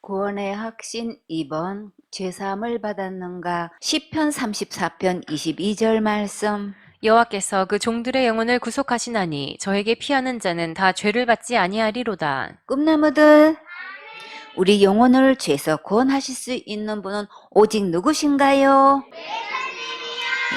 구원의 확신 2번 죄사함을 받았는가. 시편 34편 22절 말씀. 여호와께서 그 종들의 영혼을 구속하시나니 저에게 피하는 자는 다 죄를 받지 아니하리로다. 꿈나무들, 우리 영혼을 죄에서 구원하실 수 있는 분은 오직 누구신가요?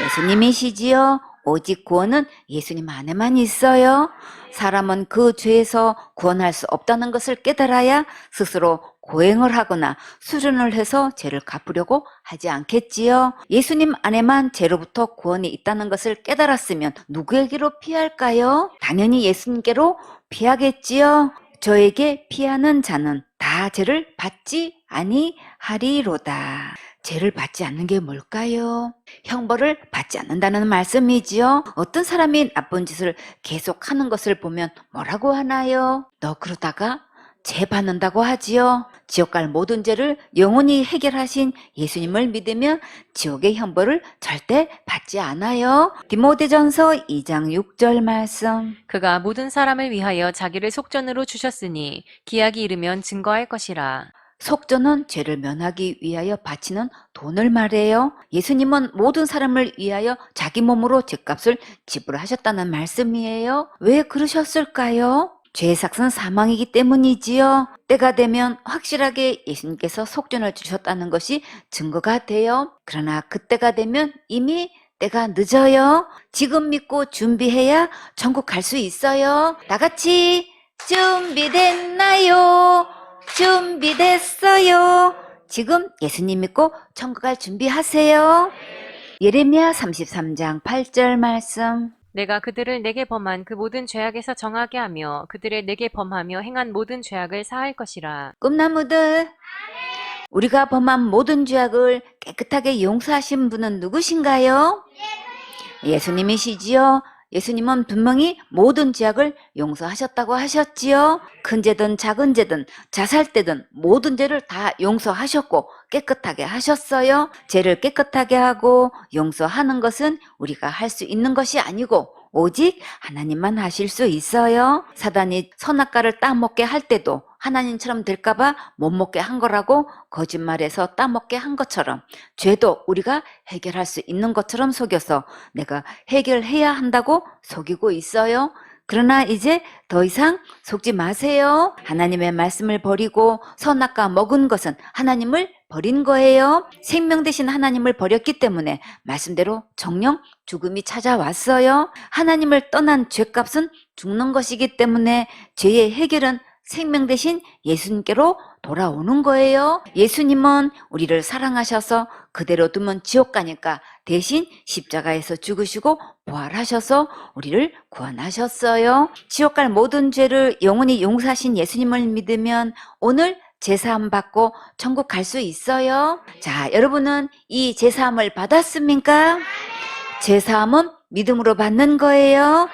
예수님이시지요. 오직 구원은 예수님 안에만 있어요. 사람은 그 죄에서 구원할 수 없다는 것을 깨달아야 스스로 고행을 하거나 수련을 해서 죄를 갚으려고 하지 않겠지요. 예수님 안에만 죄로부터 구원이 있다는 것을 깨달았으면 누구에게로 피할까요? 당연히 예수님께로 피하겠지요. 저에게 피하는 자는 다 죄를 받지 아니하리로다. 죄를 받지 않는 게 뭘까요? 형벌을 받지 않는다는 말씀이지요. 어떤 사람이 나쁜 짓을 계속하는 것을 보면 뭐라고 하나요? 너 그러다가 죄 받는다고 하지요. 지옥 갈 모든 죄를 영원히 해결하신 예수님을 믿으면 지옥의 형벌을 절대 받지 않아요. 디모데전서 2장 6절 말씀. 그가 모든 사람을 위하여 자기를 속전으로 주셨으니 기약이 이르면 증거할 것이라. 속전은 죄를 면하기 위하여 바치는 돈을 말해요. 예수님은 모든 사람을 위하여 자기 몸으로 죄값을 지불하셨다는 말씀이에요. 왜 그러셨을까요? 죄의 삭은 사망이기 때문이지요. 때가 되면 확실하게 예수님께서 속전을 주셨다는 것이 증거가 돼요. 그러나 그때가 되면 이미 때가 늦어요. 지금 믿고 준비해야 천국 갈 수 있어요. 다 같이 준비됐나요? 준비됐어요. 지금 예수님 믿고 천국 갈 준비하세요. 예레미야 33장 8절 말씀. 내가 그들을 내게 범한 그 모든 죄악에서 정하게 하며 그들의 내게 범하며 행한 모든 죄악을 사할 것이라. 꿈나무들, 우리가 범한 모든 죄악을 깨끗하게 용서하신 분은 누구신가요? 예수님이시지요. 예수님은 분명히 모든 죄악을 용서하셨다고 하셨지요. 큰 죄든 작은 죄든 자살되든 모든 죄를 다 용서하셨고 깨끗하게 하셨어요. 죄를 깨끗하게 하고 용서하는 것은 우리가 할 수 있는 것이 아니고 오직 하나님만 하실 수 있어요. 사단이 선악과를 따먹게 할 때도 하나님처럼 될까봐 못 먹게 한 거라고 거짓말해서 따먹게 한 것처럼 죄도 우리가 해결할 수 있는 것처럼 속여서 내가 해결해야 한다고 속이고 있어요. 그러나 이제 더 이상 속지 마세요. 하나님의 말씀을 버리고 선악과 먹은 것은 하나님을 버린 거예요. 생명 대신 하나님을 버렸기 때문에 말씀대로 정령 죽음이 찾아왔어요. 하나님을 떠난 죄값은 죽는 것이기 때문에 죄의 해결은 생명 대신 예수님께로 돌아오는 거예요. 예수님은 우리를 사랑하셔서 그대로 두면 지옥 가니까 대신 십자가에서 죽으시고 부활하셔서 우리를 구원하셨어요. 지옥 갈 모든 죄를 영원히 용서하신 예수님을 믿으면 오늘 제사함 받고 천국 갈 수 있어요. 자, 여러분은 이 제사함을 받았습니까? 제사함은 믿음으로 받는 거예요.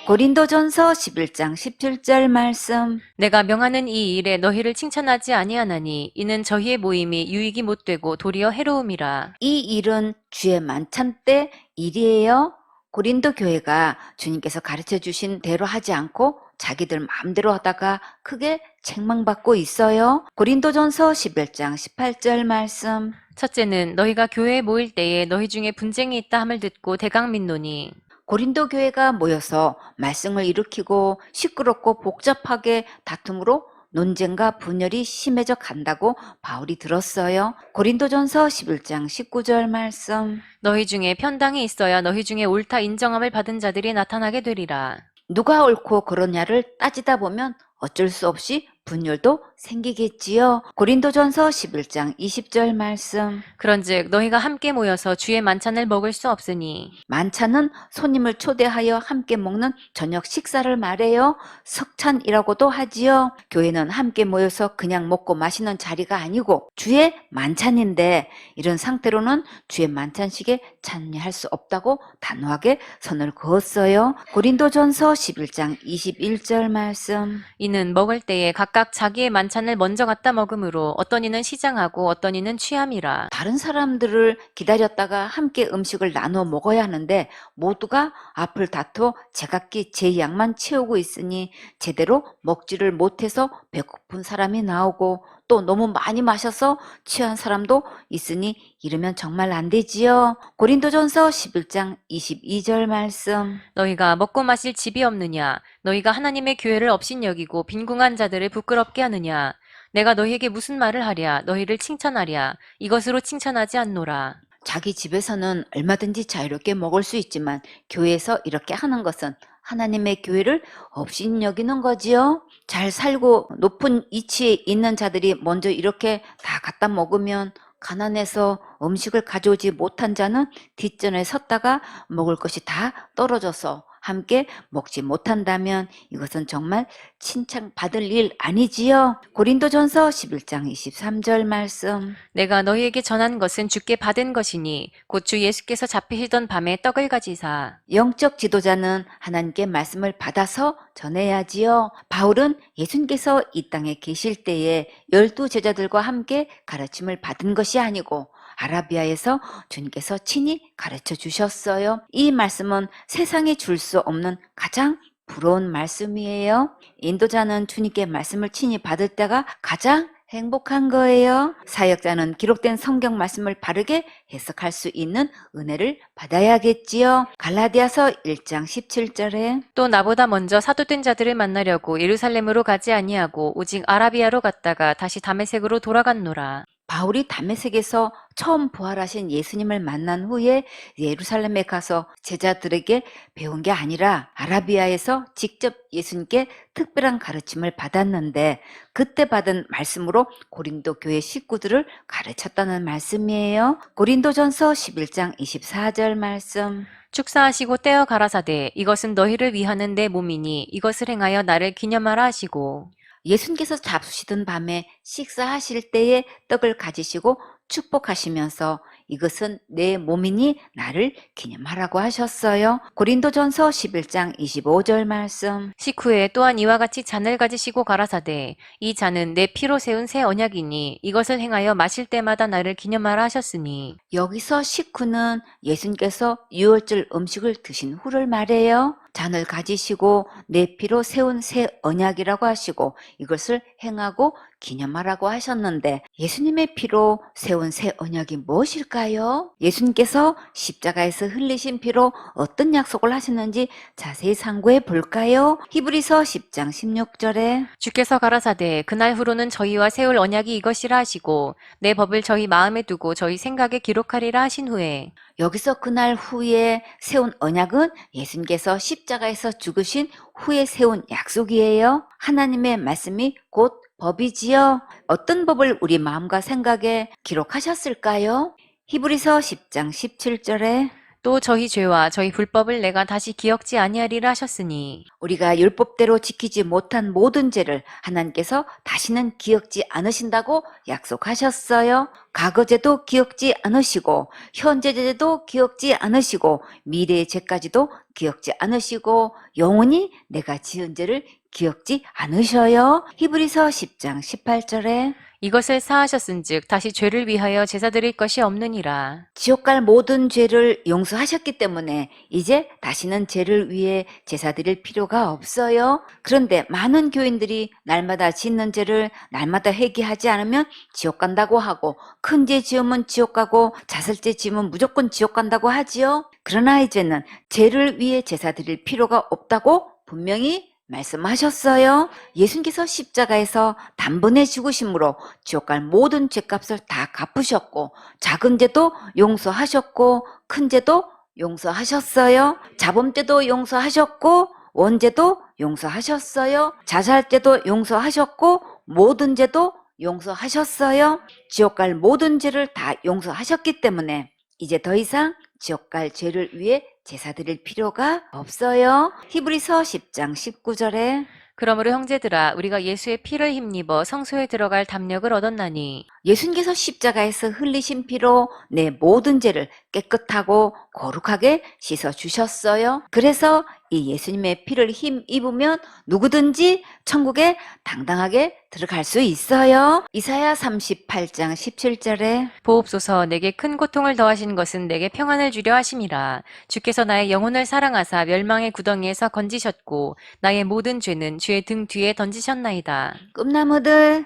고린도전서 11장 17절 말씀. 내가 명하는 이 일에 너희를 칭찬하지 아니하나니 이는 저희의 모임이 유익이 못되고 도리어 해로움이라. 이 일은 주의 만찬 때 일이에요. 고린도 교회가 주님께서 가르쳐 주신 대로 하지 않고 자기들 마음대로 하다가 크게 책망받고 있어요. 고린도전서 11장 18절 말씀. 첫째는 너희가 교회에 모일 때에 너희 중에 분쟁이 있다 함을 듣고 대강 민노니. 고린도 교회가 모여서 말씀을 일으키고 시끄럽고 복잡하게 다툼으로 논쟁과 분열이 심해져 간다고 바울이 들었어요. 고린도전서 11장 19절 말씀. 너희 중에 편당이 있어야 너희 중에 옳다 인정함을 받은 자들이 나타나게 되리라. 누가 옳고 그러냐를 따지다 보면 어쩔 수 없이 분열도 생기겠지요. 고린도전서 11장 20절 말씀. 그런즉 너희가 함께 모여서 주의 만찬을 먹을 수 없으니. 만찬은 손님을 초대하여 함께 먹는 저녁 식사를 말해요. 석찬이라고도 하지요. 교회는 함께 모여서 그냥 먹고 마시는 자리가 아니고 주의 만찬인데 이런 상태로는 주의 만찬식에 참여할 수 없다고 단호하게 선을 그었어요. 고린도전서 11장 21절 말씀. 이는 먹을 때에 각각 각각 자기의 만찬을 먼저 갖다 먹으므로 어떤 이는 시장하고 어떤 이는 취함이라. 다른 사람들을 기다렸다가 함께 음식을 나눠 먹어야 하는데 모두가 앞을 다투어 제각기 제 양만 채우고 있으니 제대로 먹지를 못해서 배고픈 사람이 나오고 또 너무 많이 마셔서 취한 사람도 있으니 이러면 정말 안 되지요. 고린도전서 11장 22절 말씀. 너희가 먹고 마실 집이 없느냐? 너희가 하나님의 교회를 업신여기고 빈궁한 자들을 부끄럽게 하느냐? 내가 너희에게 무슨 말을 하랴? 너희를 칭찬하랴? 이것으로 칭찬하지 않노라. 자기 집에서는 얼마든지 자유롭게 먹을 수 있지만 교회에서 이렇게 하는 것은 하나님의 교회를 업신여기는 거지요. 잘 살고 높은 위치에 있는 자들이 먼저 이렇게 다 갖다 먹으면 가난해서 음식을 가져오지 못한 자는 뒷전에 섰다가 먹을 것이 다 떨어져서 함께 먹지 못한다면 이것은 정말 칭찬받을 일 아니지요. 고린도전서 11장 23절 말씀. 내가 너희에게 전한 것은 주께 받은 것이니 곧 주 예수께서 잡히시던 밤에 떡을 가지사. 영적 지도자는 하나님께 말씀을 받아서 전해야지요. 바울은 예수님께서 이 땅에 계실 때에 12 제자들과 함께 가르침을 받은 것이 아니고 아라비아에서 주님께서 친히 가르쳐 주셨어요. 이 말씀은 세상에 줄 수 없는 가장 부러운 말씀이에요. 인도자는 주님께 말씀을 친히 받을 때가 가장 행복한 거예요. 사역자는 기록된 성경 말씀을 바르게 해석할 수 있는 은혜를 받아야겠지요. 갈라디아서 1장 17절에 또 나보다 먼저 사도된 자들을 만나려고 예루살렘으로 가지 아니하고 오직 아라비아로 갔다가 다시 다메섹으로 돌아갔노라. 바울이 다메섹에서 처음 부활하신 예수님을 만난 후에 예루살렘에 가서 제자들에게 배운 게 아니라 아라비아에서 직접 예수님께 특별한 가르침을 받았는데 그때 받은 말씀으로 고린도 교회 식구들을 가르쳤다는 말씀이에요. 고린도전서 11장 24절 말씀. 축사하시고 떼어 가라사대 이것은 너희를 위하는 내 몸이니 이것을 행하여 나를 기념하라 하시고. 예수님께서 잡수시던 밤에 식사하실 때에 떡을 가지시고 축복하시면서 이것은 내 몸이니 나를 기념하라고 하셨어요. 고린도전서 11장 25절 말씀. 식후에 또한 이와 같이 잔을 가지시고 가라사대 이 잔은 내 피로 세운 새 언약이니 이것을 행하여 마실 때마다 나를 기념하라 하셨으니. 여기서 식후는 예수님께서 유월절 음식을 드신 후를 말해요. 잔을 가지시고 내 피로 세운 새 언약이라고 하시고 이것을 행하고 기념하라고 하셨는데 예수님의 피로 세운 새 언약이 무엇일까요? 예수님께서 십자가에서 흘리신 피로 어떤 약속을 하셨는지 자세히 상고해 볼까요? 히브리서 10장 16절에 주께서 가라사대 그날 후로는 저희와 세울 언약이 이것이라 하시고 내 법을 저희 마음에 두고 저희 생각에 기록하리라 하신 후에. 여기서 그날 후에 세운 언약은 예수님께서 십자가에서 죽으신 후에 세운 약속이에요. 하나님의 말씀이 곧 법이지요. 어떤 법을 우리 마음과 생각에 기록하셨을까요? 히브리서 10장 17절에 또 저희 죄와 저희 불법을 내가 다시 기억지 아니하리라 하셨으니. 우리가 율법대로 지키지 못한 모든 죄를 하나님께서 다시는 기억지 않으신다고 약속하셨어요. 과거 죄도 기억지 않으시고 현재 죄도 기억지 않으시고 미래의 죄까지도 기억지 않으시고 영원히 내가 지은 죄를 기억지 않으셔요. 히브리서 10장 18절에 이것을 사하셨은즉 다시 죄를 위하여 제사 드릴 것이 없느니라. 지옥 갈 모든 죄를 용서하셨기 때문에 이제 다시는 죄를 위해 제사 드릴 필요가 없어요. 그런데 많은 교인들이 날마다 짓는 죄를 날마다 회개하지 않으면 지옥 간다고 하고 큰 죄 지으면 지옥 가고 자살죄 지으면 무조건 지옥 간다고 하지요. 그러나 이제는 죄를 위해 제사 드릴 필요가 없다고 분명히 말씀하셨어요. 예수님께서 십자가에서 단번에 죽으심으로 지옥 갈 모든 죄값을 다 갚으셨고 작은 죄도 용서하셨고 큰 죄도 용서하셨어요. 자범죄도 용서하셨고 원죄도 용서하셨어요. 자살죄도 용서하셨고 모든 죄도 용서하셨어요. 지옥 갈 모든 죄를 다 용서하셨기 때문에 이제 더 이상 지옥 갈 죄를 위해 제사 드릴 필요가 없어요. 히브리서 10장 19절에 그러므로 형제들아 우리가 예수의 피를 힘입어 성소에 들어갈 담력을 얻었나니 예수님께서 십자가에서 흘리신 피로 내 모든 죄를 깨끗하고 거룩하게 씻어 주셨어요. 그래서 이 예수님의 피를 힘입으면 누구든지 천국에 당당하게 들어갈 수 있어요. 이사야 38장 17절에 보옵소서 내게 큰 고통을 더하신 것은 내게 평안을 주려 하심이라. 주께서 나의 영혼을 사랑하사 멸망의 구덩이에서 건지셨고 나의 모든 죄는 주의 등 뒤에 던지셨나이다. 꿈나무들,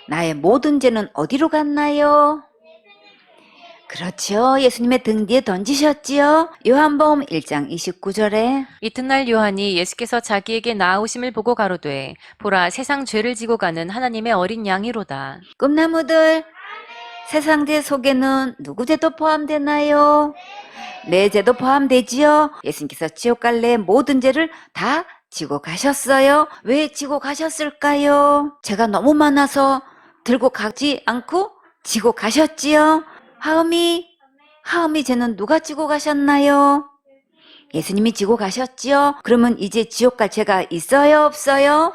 나의 모든 죄는 어디로 갔나요? 그렇죠. 예수님의 등 뒤에 던지셨지요. 요한복음 1장 29절에 이튿날 요한이 예수께서 자기에게 나아오심을 보고 가로되 보라 세상 죄를 지고 가는 하나님의 어린 양이로다. 꿈나무들, 세상 죄 속에는 누구 죄도 포함되나요? 내 죄도 포함되지요. 예수님께서 지옥 갈래 모든 죄를 다 지고 가셨어요. 왜 지고 가셨을까요? 죄가 너무 많아서 들고 가지 않고 지고 가셨지요. 하음이 죄는 누가 지고 가셨나요? 예수님이 지고 가셨지요. 그러면 이제 지옥 갈 죄가 있어요, 없어요?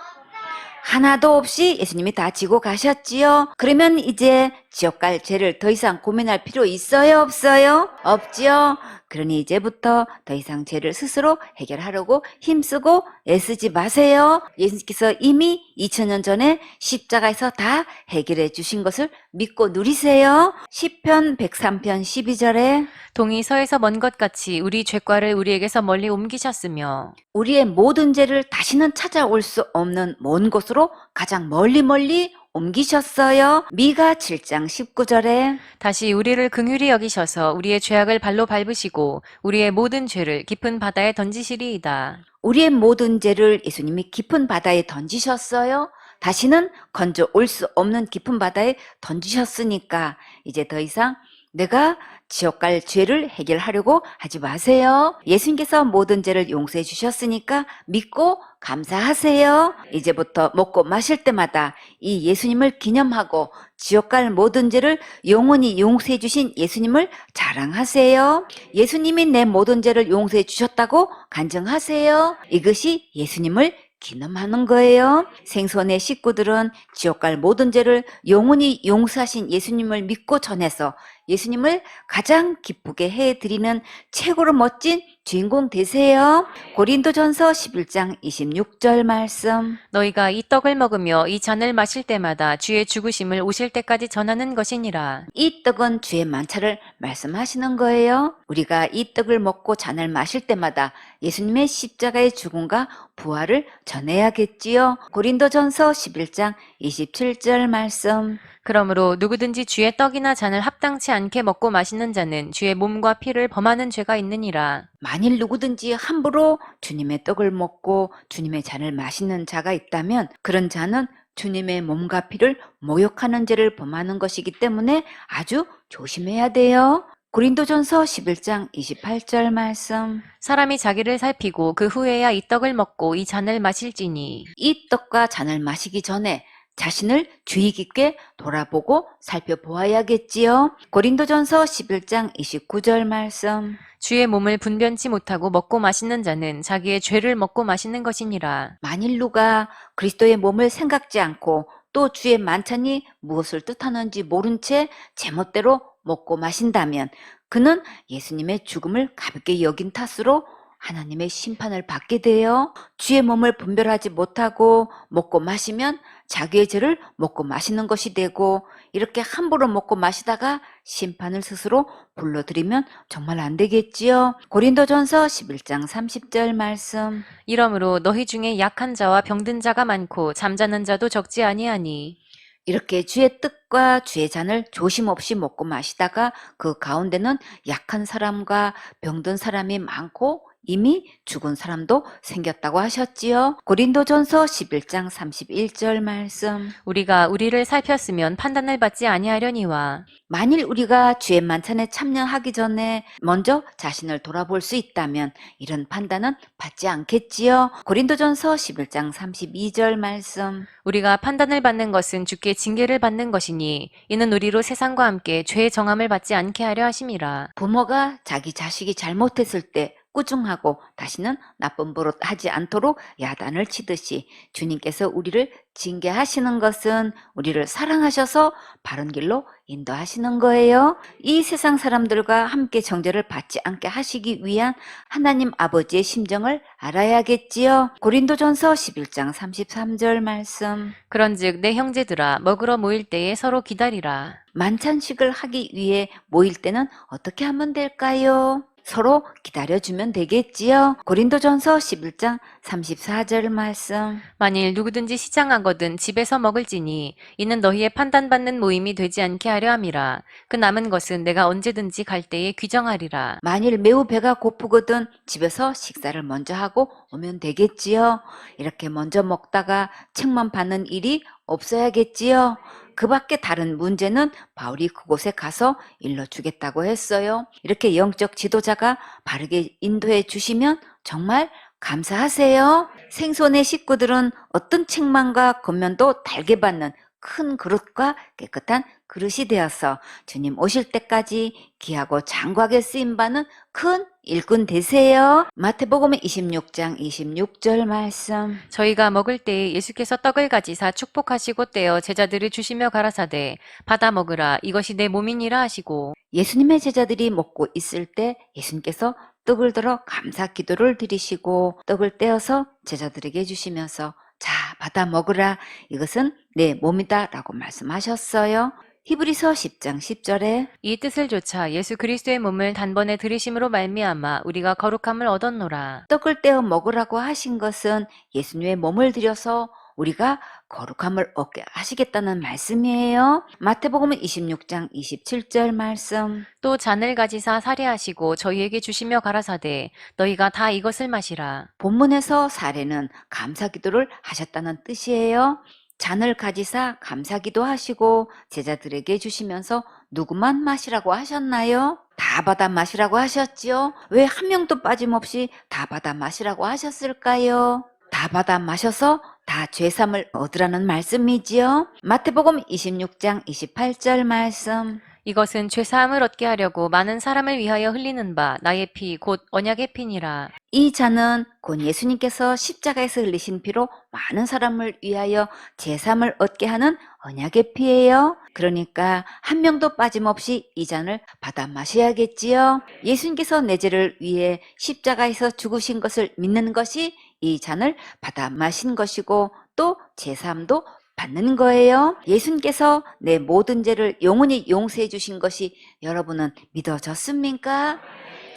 하나도 없이 예수님이 다 지고 가셨지요. 그러면 이제 지옥 갈 죄를 더 이상 고민할 필요 있어요, 없어요? 없지요. 그러니 이제부터 더 이상 죄를 스스로 해결하려고 힘쓰고 애쓰지 마세요. 예수님께서 이미 2000년 전에 십자가에서 다 해결해 주신 것을 믿고 누리세요. 시편 103편 12절에 동이 서에서 먼 것 같이 우리 죄과를 우리에게서 멀리 옮기셨으며 우리의 모든 죄를 다시는 찾아올 수 없는 먼 곳으로 가장 멀리 옮기셨어요. 미가 7장 19절에 다시 우리를 긍휼히 여기셔서 우리의 죄악을 발로 밟으시고 우리의 모든 죄를 깊은 바다에 던지시리이다. 우리의 모든 죄를 예수님이 깊은 바다에 던지셨어요. 다시는 건져 올 수 없는 깊은 바다에 던지셨으니까 이제 더 이상 내가 지옥 갈 죄를 해결하려고 하지 마세요. 예수님께서 모든 죄를 용서해 주셨으니까 믿고 감사하세요. 이제부터 먹고 마실 때마다 이 예수님을 기념하고 지옥 갈 모든 죄를 영원히 용서해 주신 예수님을 자랑하세요. 예수님이 내 모든 죄를 용서해 주셨다고 간증하세요. 이것이 예수님을 기념하는 거예요. 생선의 식구들은 지옥 갈 모든 죄를 영원히 용서하신 예수님을 믿고 전해서 예수님을 가장 기쁘게 해드리는 최고로 멋진 주인공 되세요. 고린도전서 11장 26절 말씀. 너희가 이 떡을 먹으며 이 잔을 마실 때마다 주의 죽으심을 오실 때까지 전하는 것이니라. 이 떡은 주의 만차를 말씀하시는 거예요. 우리가 이 떡을 먹고 잔을 마실 때마다 예수님의 십자가의 죽음과 부활을 전해야겠지요. 고린도전서 11장 27절 말씀. 그러므로 누구든지 주의 떡이나 잔을 합당치 않게 먹고 마시는 자는 주의 몸과 피를 범하는 죄가 있느니라. 만일 누구든지 함부로 주님의 떡을 먹고 주님의 잔을 마시는 자가 있다면 그런 자는 주님의 몸과 피를 모욕하는 죄를 범하는 것이기 때문에 아주 조심해야 돼요. 고린도전서 11장 28절 말씀. 사람이 자기를 살피고 그 후에야 이 떡을 먹고 이 잔을 마실지니 이 떡과 잔을 마시기 전에 자신을 주의 깊게 돌아보고 살펴보아야겠지요. 고린도전서 11장 29절 말씀. 주의 몸을 분변치 못하고 먹고 마시는 자는 자기의 죄를 먹고 마시는 것이니라. 만일 누가 그리스도의 몸을 생각지 않고 또 주의 만찬이 무엇을 뜻하는지 모른 채 제멋대로 먹고 마신다면 그는 예수님의 죽음을 가볍게 여긴 탓으로 하나님의 심판을 받게 돼요. 주의 몸을 분별하지 못하고 먹고 마시면 자기의 죄를 먹고 마시는 것이 되고 이렇게 함부로 먹고 마시다가 심판을 스스로 불러들이면 정말 안 되겠지요. 고린도전서 11장 30절 말씀. 이러므로 너희 중에 약한 자와 병든 자가 많고 잠자는 자도 적지 아니하니 이렇게 주의 뜻과 주의 잔을 조심 없이 먹고 마시다가 그 가운데는 약한 사람과 병든 사람이 많고 이미 죽은 사람도 생겼다고 하셨지요. 고린도전서 11장 31절 말씀. 우리가 우리를 살폈으면 판단을 받지 아니하려니와 만일 우리가 주의 만찬에 참여하기 전에 먼저 자신을 돌아볼 수 있다면 이런 판단은 받지 않겠지요. 고린도전서 11장 32절 말씀. 우리가 판단을 받는 것은 주께 징계를 받는 것이니 이는 우리로 세상과 함께 죄의 정함을 받지 않게 하려 하심이라. 부모가 자기 자식이 잘못했을 때 꾸중하고 다시는 나쁜 버릇 하지 않도록 야단을 치듯이 주님께서 우리를 징계하시는 것은 우리를 사랑하셔서 바른 길로 인도하시는 거예요. 이 세상 사람들과 함께 정죄를 받지 않게 하시기 위한 하나님 아버지의 심정을 알아야겠지요. 고린도전서 11장 33절 말씀. 그런즉 내 형제들아 먹으러 모일 때에 서로 기다리라. 만찬식을 하기 위해 모일 때는 어떻게 하면 될까요? 서로 기다려주면 되겠지요. 고린도전서 11장 34절 말씀. 만일 누구든지 시장하거든 집에서 먹을지니 이는 너희의 판단받는 모임이 되지 않게 하려 함이라. 그 남은 것은 내가 언제든지 갈 때에 귀정하리라. 만일 매우 배가 고프거든 집에서 식사를 먼저 하고 오면 되겠지요. 이렇게 먼저 먹다가 책만 받는 일이 없어야겠지요. 그 밖에 다른 문제는 바울이 그곳에 가서 일러주겠다고 했어요. 이렇게 영적 지도자가 바르게 인도해 주시면 정말 감사하세요. 생손의 식구들은 어떤 책망과 겉면도 달게 받는 큰 그릇과 깨끗한 그릇이 되어서 주님 오실 때까지 귀하고 장구하게 쓰임받는 큰 일꾼 되세요. 마태복음 26장 26절 말씀. 저희가 먹을 때에 예수께서 떡을 가지사 축복하시고 떼어 제자들을 주시며 가라사대 받아 먹으라 이것이 내 몸이니라 하시고. 예수님의 제자들이 먹고 있을 때 예수님께서 떡을 들어 감사 기도를 드리시고 떡을 떼어서 제자들에게 주시면서 자, 받아 먹으라. 이것은 내 몸이다 라고 말씀하셨어요. 히브리서 10장 10절에 이 뜻을 조차 예수 그리스도의 몸을 단번에 들이심으로 말미암아 우리가 거룩함을 얻었노라. 떡을 떼어 먹으라고 하신 것은 예수님의 몸을 들여서 우리가 거룩함을 얻게 하시겠다는 말씀이에요. 마태복음 26장 27절 말씀. 또 잔을 가지사 사례하시고 저희에게 주시며 가라사대 너희가 다 이것을 마시라. 본문에서 사례는 감사 기도를 하셨다는 뜻이에요. 잔을 가지사 감사 기도하시고 제자들에게 주시면서 누구만 마시라고 하셨나요? 다 받아 마시라고 하셨지요? 왜 한 명도 빠짐없이 다 받아 마시라고 하셨을까요? 다 받아 마셔서 다 죄삼을 얻으라는 말씀이지요. 마태복음 26장 28절 말씀. 이것은 죄사함을 얻게 하려고 많은 사람을 위하여 흘리는 바 나의 피 곧 언약의 피니라. 이 잔은 곧 예수님께서 십자가에서 흘리신 피로 많은 사람을 위하여 제삼을 얻게 하는 언약의 피예요. 그러니까 한 명도 빠짐없이 이 잔을 받아 마셔야겠지요. 예수님께서 내 죄를 위해 십자가에서 죽으신 것을 믿는 것이 이 잔을 받아 마신 것이고 또 제삼도 받는 거예요. 예수님께서 내 모든 죄를 영원히 용서해 주신 것이 여러분은 믿어졌습니까?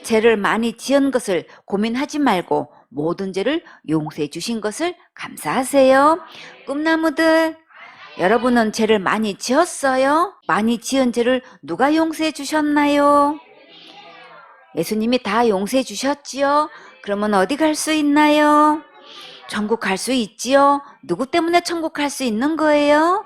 죄를 많이 지은 것을 고민하지 말고 모든 죄를 용서해 주신 것을 감사하세요. 꿈나무들, 여러분은 죄를 많이 지었어요? 많이 지은 죄를 누가 용서해 주셨나요? 예수님이 다 용서해 주셨지요? 그러면 어디 갈 수 있나요? 천국 갈 수 있지요? 누구 때문에 천국 갈 수 있는 거예요?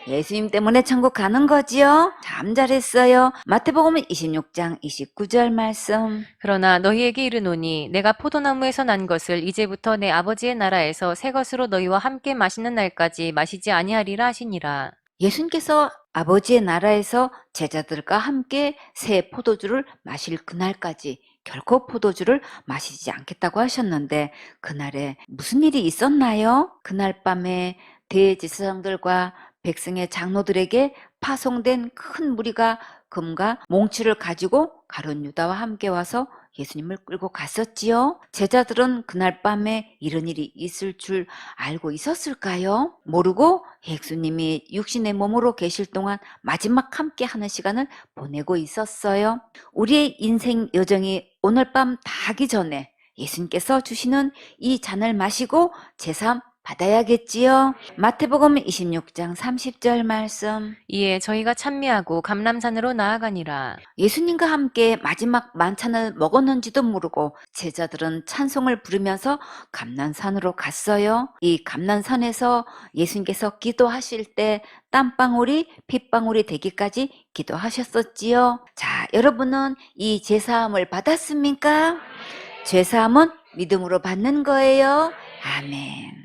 예수님 때문에 천국 가는 거지요? 참 잘했어요. 마태복음 26장 29절 말씀. 그러나 너희에게 이르노니 내가 포도나무에서 난 것을 이제부터 내 아버지의 나라에서 새 것으로 너희와 함께 마시는 날까지 마시지 아니하리라 하시니라. 예수님께서 아버지의 나라에서 제자들과 함께 새 포도주를 마실 그날까지 결코 포도주를 마시지 않겠다고 하셨는데 그날에 무슨 일이 있었나요? 그날 밤에 대제사장들과 백성의 장로들에게 파송된 큰 무리가 금과 몽치를 가지고 가룟 유다와 함께 와서 예수님을 끌고 갔었지요. 제자들은 그날 밤에 이런 일이 있을 줄 알고 있었을까요? 모르고 예수님이 육신의 몸으로 계실 동안 마지막 함께 하는 시간을 보내고 있었어요. 우리의 인생 여정이 오늘 밤 다하기 전에 예수님께서 주시는 이 잔을 마시고 제삼 받아야겠지요. 마태복음 26장 30절 말씀. 이에 저희가 찬미하고 감람산으로 나아가니라. 예수님과 함께 마지막 만찬을 먹었는지도 모르고 제자들은 찬송을 부르면서 감람산으로 갔어요. 이 감람산에서 예수님께서 기도하실 때 땀방울이 핏방울이 되기까지 기도하셨었지요. 자, 여러분은 이 제사함을 받았습니까? 제사함은 믿음으로 받는 거예요. 아멘.